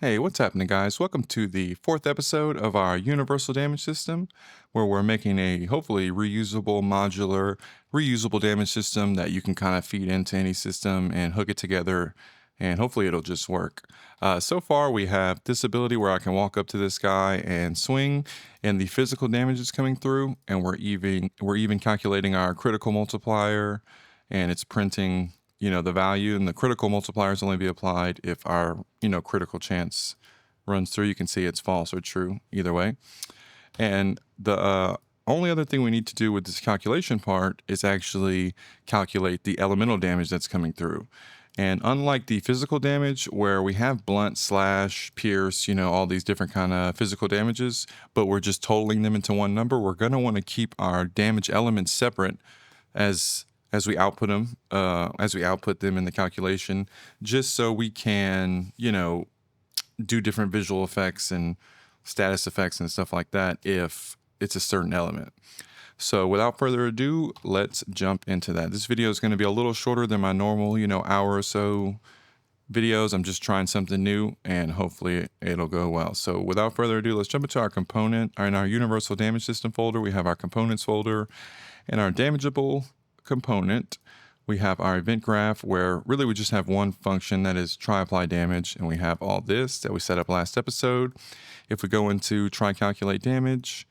Hey, what's happening, guys? Welcome to the fourth episode of our universal damage system, where we're making a hopefully reusable, modular, reusable damage system that you can kind of feed into any system and hook it together, and hopefully it'll just work. So far, we have this ability where I can walk up to this guy and swing, and the physical damage is coming through, and we're even calculating our critical multiplier, and it's printing the value, and the critical multipliers only be applied if our critical chance runs through. You can see it's false or true either way. And the only other thing we need to do with this calculation part is actually calculate the elemental damage that's coming through. And unlike the physical damage where we have blunt, slash, pierce, all these different kind of physical damages, but we're just totaling them into one number, we're going to want to keep our damage elements separate as we output them, as we output them in the calculation, just so we can, do different visual effects and status effects and stuff like that if it's a certain element. So without further ado, let's jump into that. This video is going to be a little shorter than my normal, hour or so videos. I'm just trying something new and hopefully it'll go well. So without further ado, let's jump into our component. In our universal damage system folder, we have our components folder and our damageable component. We have our event graph where really we just have one function that is try apply damage, and we have all this that we set up last episode. If we go into try calculate damage,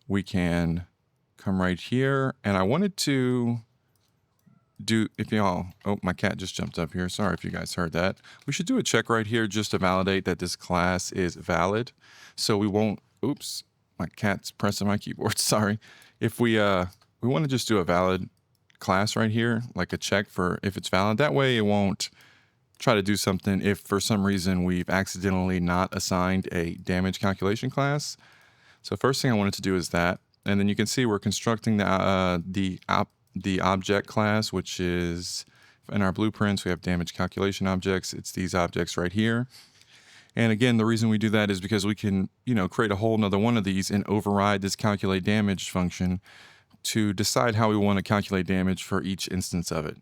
we can come right here, and I wanted to oh, my cat just jumped up here. Sorry if you guys heard that. We should do a check right here just to validate that this class is valid. So we won't, oops, my cat's pressing my keyboard. Sorry. If we want to just do a valid class right here, like a check for if it's valid. That way it won't try to do something if for some reason we've accidentally not assigned a damage calculation class. So first thing I wanted to do is that, and then you can see we're constructing the object class, which is in our blueprints. We have damage calculation objects. It's these objects right here. And again, the reason we do that is because we can, create a whole nother one of these and override this calculate damage function to decide how we want to calculate damage for each instance of it.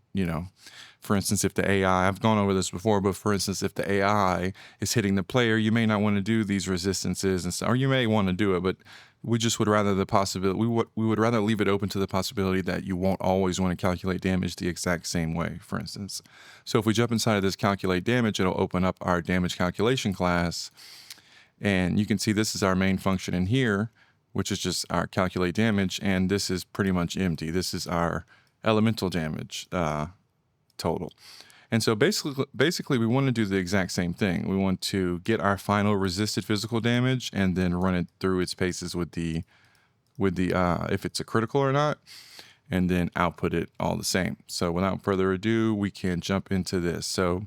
For instance, if the AI, I've gone over this before, but for instance, if the AI is hitting the player, you may not want to do these resistances and stuff, or you may want to do it, but we just would rather we would rather leave it open to the possibility that you won't always want to calculate damage the exact same way, for instance. So if we jump inside of this calculate damage, it'll open up our damage calculation class, and you can see this is our main function in here, which is just our calculate damage, and this is pretty much empty. This is our elemental damage total. And so basically we want to do the exact same thing. We want to get our final resisted physical damage and then run it through its paces with the if it's a critical or not, and then output it all the same. So without further ado, we can jump into this. So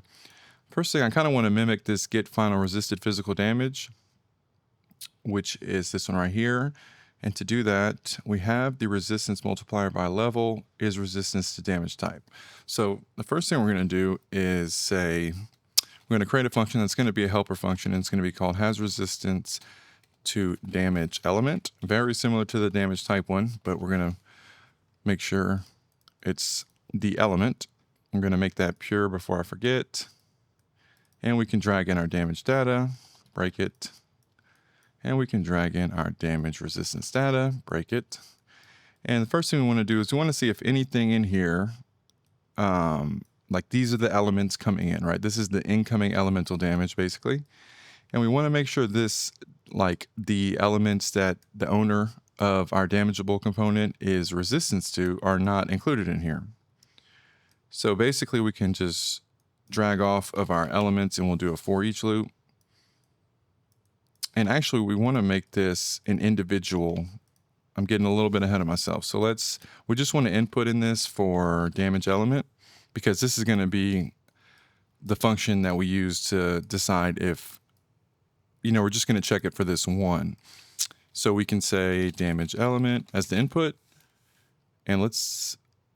first thing, I kind of want to mimic this get final resisted physical damage, which is this one right here. And to do that, we have the resistance multiplier by level is resistance to damage type. So the first thing we're going to do is say, we're going to create a function that's going to be a helper function, and it's going to be called has resistance to damage element. Very similar to the damage type one, but we're going to make sure it's the element. I'm going to make that pure before I forget. And we can drag in our damage data, break it. And we can drag in our damage resistance data, break it. And the first thing we want to do is we want to see if anything in here, like these are the elements coming in, right? This is the incoming elemental damage, basically. And we want to make sure this, like the elements that the owner of our damageable component is resistance to, are not included in here. So basically we can just drag off of our elements and we'll do a for each loop. And actually, we want to make this an individual. I'm getting a little bit ahead of myself. So we just want to input in this for damage element, because this is going to be the function that we use to decide if, we're just going to check it for this one. So we can say damage element as the input. And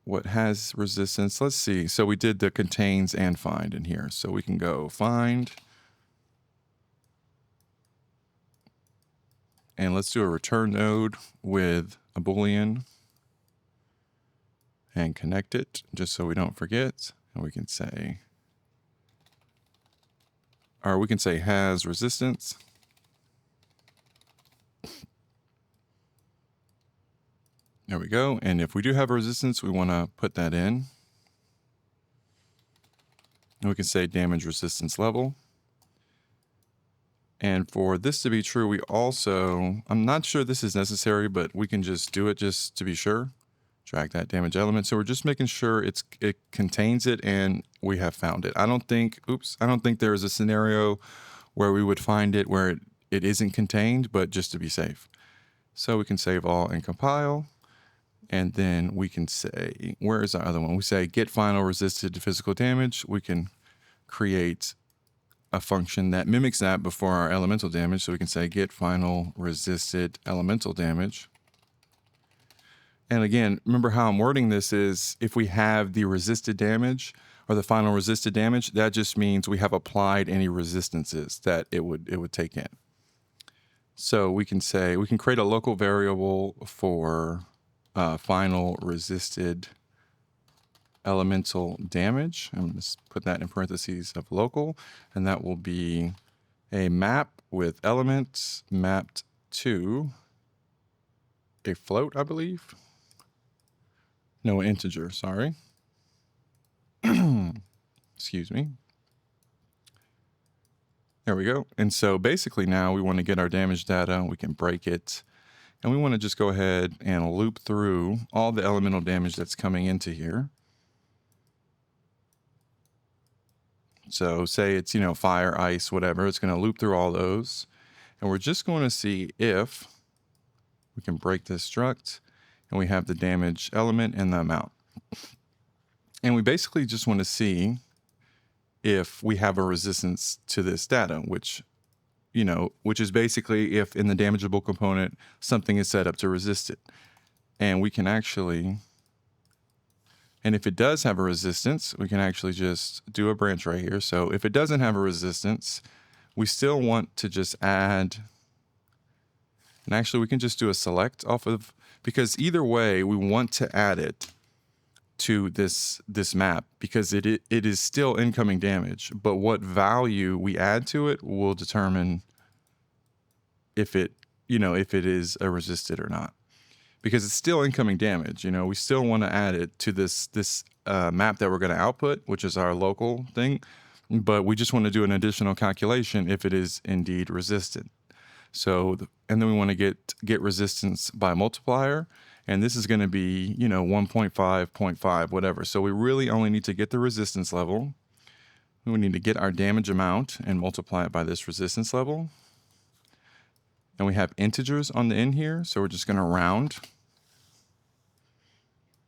what has resistance? Let's see. So we did the contains and find in here. So we can go find. And let's do a return node with a Boolean and connect it just so we don't forget. And we can say or we can say has resistance. There we go. And if we do have a resistance, we want to put that in. And we can say damage resistance level. And for this to be true, we also, I'm not sure this is necessary, but we can just do it just to be sure. Drag that damage element. So we're just making sure it contains it and we have found it. I don't think there is a scenario where we would find it where it isn't contained, but just to be safe. So we can save all and compile. And then we can say, where is our other one? We say get final resisted to physical damage. We can create a function that mimics that before our elemental damage. So we can say get final resisted elemental damage. And again, remember how I'm wording this is if we have the resisted damage or the final resisted damage, that just means we have applied any resistances that it would take in. So we can say, we can create a local variable for final resisted elemental damage. I'm going to put that in parentheses of local, and that will be a map with elements mapped to a float, I believe. No, integer, sorry. Excuse me. There we go. And so basically now we want to get our damage data, we can break it, and we want to just go ahead and loop through all the elemental damage that's coming into here. So say it's, fire, ice, whatever, it's going to loop through all those. And we're just going to see if we can break this struct and we have the damage element and the amount. And we basically just want to see if we have a resistance to this data, which is basically if in the damageable component, something is set up to resist it. And we can actually, and if it does have a resistance, we can actually just do a branch right here. So if it doesn't have a resistance, we still want to just add, and actually we can just do a select off of, because either way we want to add it to this map because it is still incoming damage, but what value we add to it will determine if it is a resisted or not, because it's still incoming damage. We still want to add it to this map that we're going to output, which is our local thing, but we just want to do an additional calculation if it is indeed resisted. So, and then we want to get resistance by multiplier. And this is going to be, 1.5, 0.5, whatever. So we really only need to get the resistance level. We need to get our damage amount and multiply it by this resistance level. And we have integers on the end here. So we're just going to round,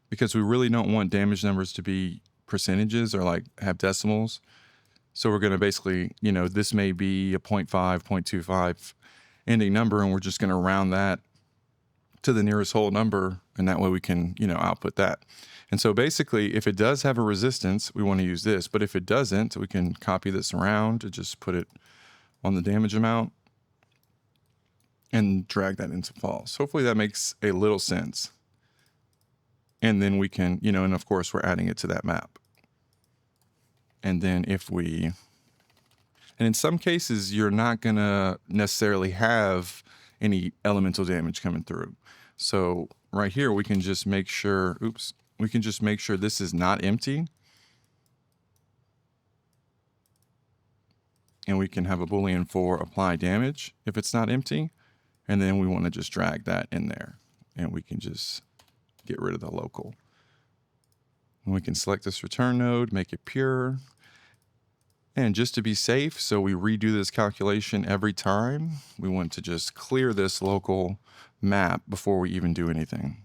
because we really don't want damage numbers to be percentages or have decimals. So we're going to basically, this may be a 0.5, 0.25 ending number, and we're just going to round that to the nearest whole number, and that way we can, output that. And so basically, if it does have a resistance, we want to use this, but if it doesn't, we can copy this around and just put it on the damage amount and drag that into false. Hopefully that makes a little sense. And then we can, and of course we're adding it to that map. And then and in some cases, you're not going to necessarily have any elemental damage coming through. So right here, we can just make sure, this is not empty. And we can have a Boolean for apply damage if it's not empty. And then we want to just drag that in there. And we can just get rid of the local. And we can select this return node, make it pure. And just to be safe, so we redo this calculation every time, we want to just clear this local map before we even do anything.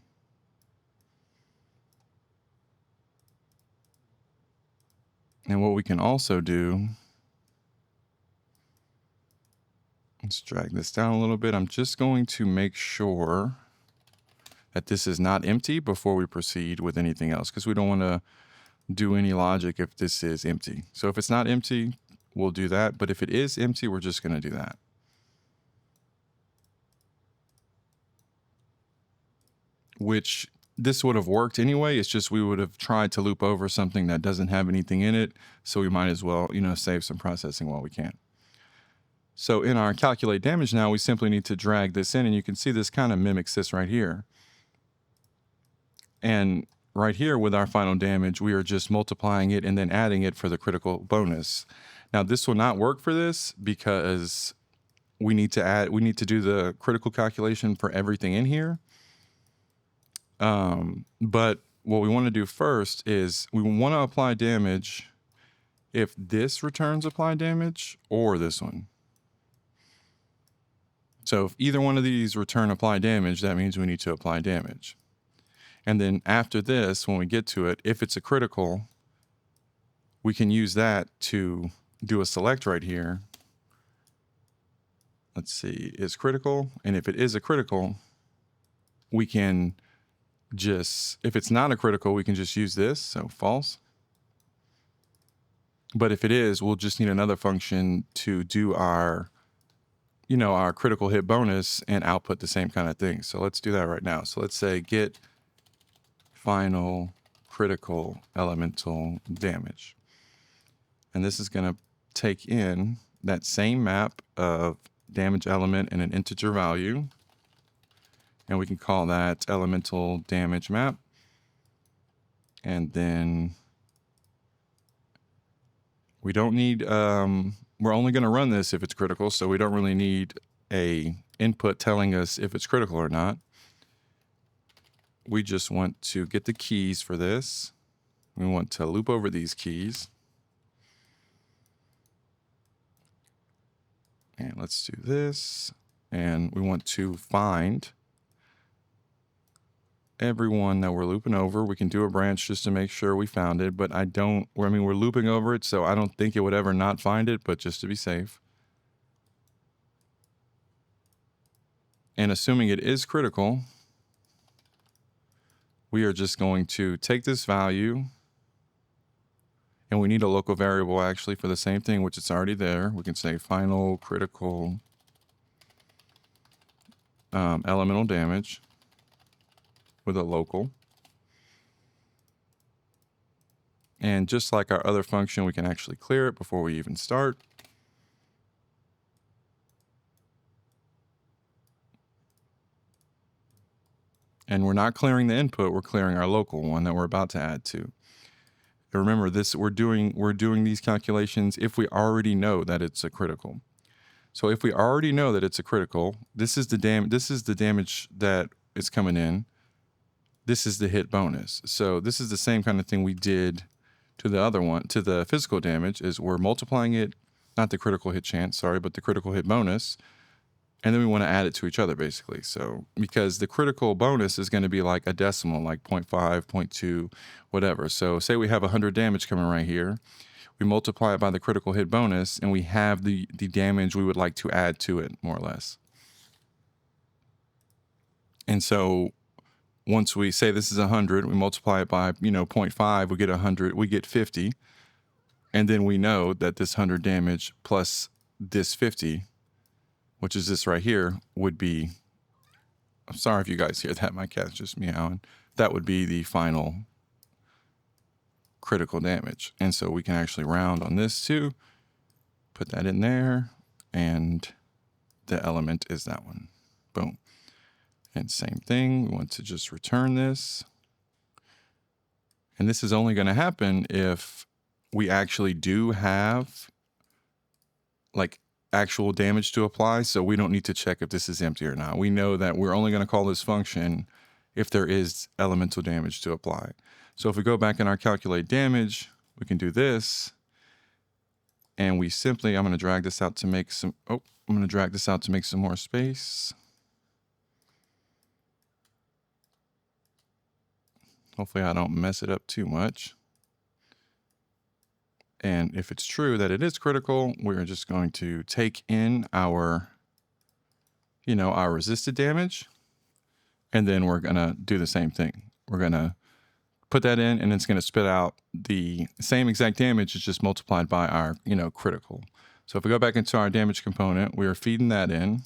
And what we can also do, let's drag this down a little bit. I'm just going to make sure that this is not empty before we proceed with anything else, because we don't want to do any logic if this is empty. So if it's not empty, we'll do that. But if it is empty, we're just going to do that. Which this would have worked anyway. It's just we would have tried to loop over something that doesn't have anything in it. So we might as well, save some processing while we can. So in our calculate damage now, we simply need to drag this in, and you can see this kind of mimics this right here. And right here with our final damage, we are just multiplying it and then adding it for the critical bonus. Now this will not work for this because we need to do the critical calculation for everything in here. But what we want to do first is we want to apply damage if this returns apply damage or this one. So if either one of these return apply damage, that means we need to apply damage. And then after this, when we get to it, if it's a critical, we can use that to do a select right here. Let's see, is critical. And if it is a critical, we can just, if it's not a critical, we can just use this, so false. But if it is, we'll just need another function to do our, our critical hit bonus and output the same kind of thing. So let's do that right now. So let's say get final critical elemental damage. And this is going to take in that same map of damage element and an integer value. And we can call that elemental damage map. And then we don't need, we're only going to run this if it's critical. So we don't really need a input telling us if it's critical or not. We just want to get the keys for this. We want to loop over these keys. And let's do this. And we want to find everyone that we're looping over. We can do a branch just to make sure we found it, but we're looping over it, so I don't think it would ever not find it, but just to be safe. And assuming it is critical, we are just going to take this value, and we need a local variable actually for the same thing, which it's already there. We can say final critical elemental damage with a local. And just like our other function, we can actually clear it before we even start. And we're not clearing the input, we're clearing our local one that we're about to add to. And remember this, we're doing these calculations if we already know that it's a critical. So if we already know that it's a critical, this is the damage that is coming in. This is the hit bonus. So this is the same kind of thing we did to the other one, to the physical damage, is we're multiplying it, not the critical hit chance, sorry, but the critical hit bonus. And then we want to add it to each other, basically. So because the critical bonus is going to be like a decimal, like 0.5, 0.2, whatever. So say we have 100 damage coming right here. We multiply it by the critical hit bonus, and we have the damage we would like to add to it, more or less. And so once we say this is 100, we multiply it by, 0.5, we get 100, we get 50. And then we know that this 100 damage plus this 50, which is this right here, would be, I'm sorry if you guys hear that, my cat's just meowing. That would be the final critical damage. And so we can actually round on this too, put that in there, and the element is that one. Boom. And same thing, we want to just return this. And this is only going to happen if we actually do have like actual damage to apply, so we don't need to check if this is empty or not. We know that we're only going to call this function if there is elemental damage to apply. So if we go back in our calculate damage, we can do this, and we simply, I'm going to drag this out to make some, more space. Hopefully I don't mess it up too much. And if it's true that it is critical, we're just going to take in our, our resisted damage, and then we're going to do the same thing. We're going to put that in, and it's going to spit out the same exact damage, it's just multiplied by our, critical. So if we go back into our damage component, we are feeding that in.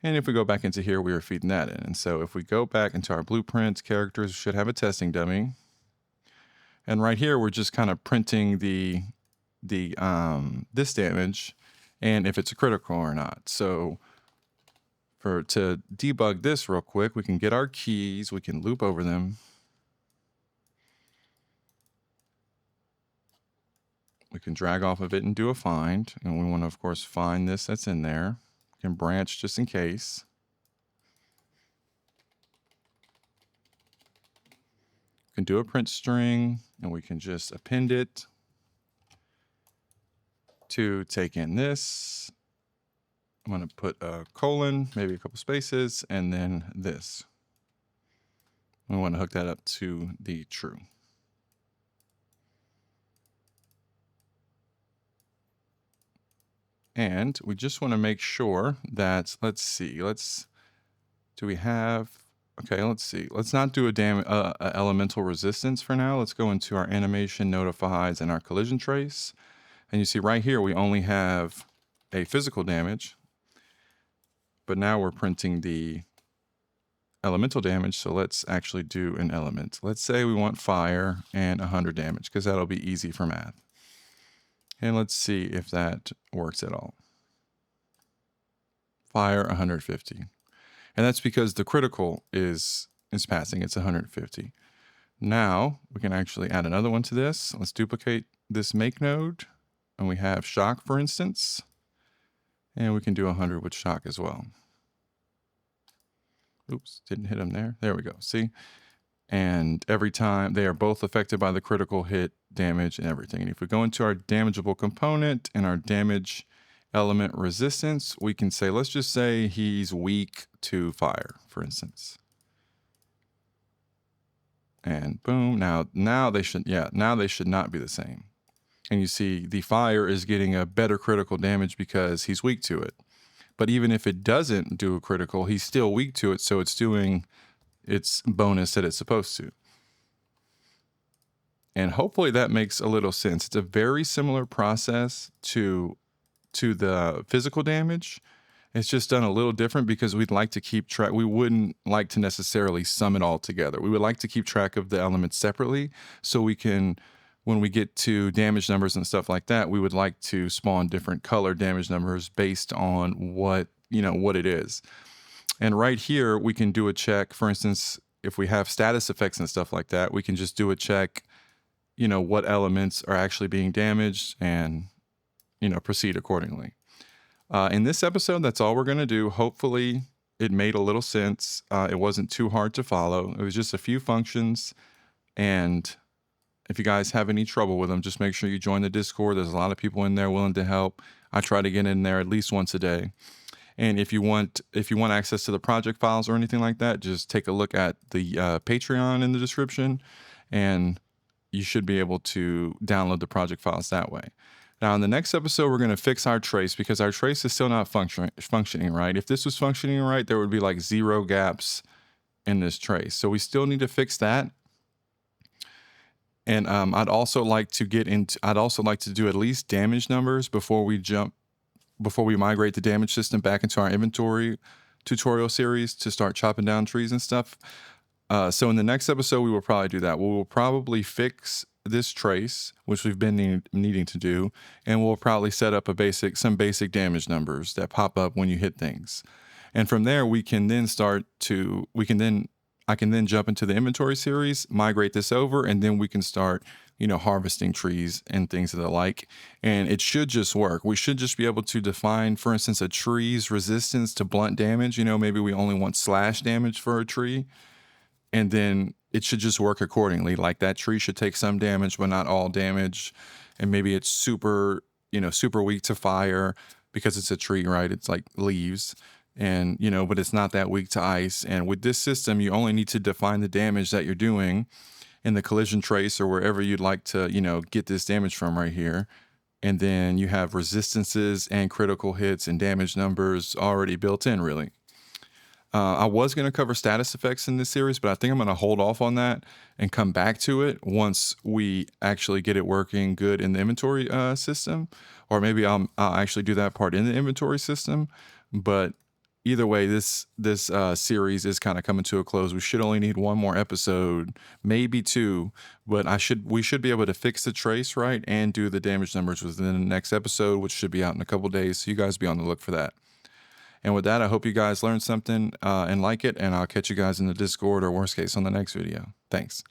And if we go back into here, we are feeding that in. And so if we go back into our blueprints, characters should have a testing dummy. And right here, we're just kind of printing this damage. and if it's a critical or not. So to debug this real quick, we can get our keys, we can loop over them. We can drag off of it and do a find. And we want to, of course, find this that's in there. We can branch just in case. We can do a print string, and we can just append it to take in this. I'm going to put a colon, maybe a couple spaces, and then this. We want to hook that up to the true. And we just want to make sure that, let's see, do we have, okay, let's see. Let's not do a elemental resistance for now. Let's go into our animation notifies and our collision trace. And you see right here, we only have a physical damage, but now we're printing the elemental damage. So let's actually do an element. Let's say we want fire and 100 damage, because that'll be easy for math. And let's see if that works at all. Fire 150. And that's because the critical is passing. It's 150. Now we can actually add another one to this. Let's duplicate this make node. And we have shock, for instance. And we can do 100 with shock as well. Oops, didn't hit him there. There we go. See? And every time they are both affected by the critical hit damage and everything. And if we go into our damageable component and our damage element resistance, we can say, let's just say he's weak to fire, for instance. And boom, now they should not be the same. And you see the fire is getting a better critical damage because he's weak to it. But even if it doesn't do a critical, he's still weak to it, so it's doing its bonus that it's supposed to. And hopefully that makes a little sense. It's a very similar process to the physical damage. It's just done a little different because we'd like to keep track. We wouldn't like to necessarily sum it all together. We would like to keep track of the elements separately, so we can, when we get to damage numbers and stuff like that, we would like to spawn different color damage numbers based on what it is. And right here, we can do a check. For instance, if we have status effects and stuff like that, we can just do a check, what elements are actually being damaged and, proceed accordingly. In this episode, that's all we're going to do. Hopefully it made a little sense. It wasn't too hard to follow. It was just a few functions. And if you guys have any trouble with them, just make sure you join the Discord. There's a lot of people in there willing to help. I try to get in there at least once a day. And if you want access to the project files or anything like that, just take a look at the Patreon in the description, and you should be able to download the project files that way. Now, in the next episode, we're going to fix our trace because our trace is still not functioning right. If this was functioning right, there would be like 0 gaps in this trace. So we still need to fix that. And I'd also like to do at least damage numbers before we migrate the damage system back into our inventory tutorial series to start chopping down trees and stuff. So in the next episode, we will probably do that. We will probably fix this trace, which we've been needing to do, and we'll probably set up some basic damage numbers that pop up when you hit things. And from there, I can then jump into the inventory series, migrate this over, and then we can start, harvesting trees and things of the like. And it should just work. We should just be able to define, for instance, a tree's resistance to blunt damage. Maybe we only want slash damage for a tree, and then it should just work accordingly. Like that tree should take some damage, but not all damage. And maybe it's super weak to fire because it's a tree, right? It's like leaves. And, but it's not that weak to ice. And with this system, you only need to define the damage that you're doing in the collision trace or wherever you'd like to, get this damage from right here. And then you have resistances and critical hits and damage numbers already built in, really. I was going to cover status effects in this series, but I think I'm going to hold off on that and come back to it once we actually get it working good in the inventory system. Or maybe I'll actually do that part in the inventory system. But either way, this series is kind of coming to a close. We should only need one more episode, maybe two, but we should be able to fix the trace right and do the damage numbers within the next episode, which should be out in a couple days. So you guys be on the look for that. And with that, I hope you guys learned something and like it, and I'll catch you guys in the Discord or worst case on the next video. Thanks.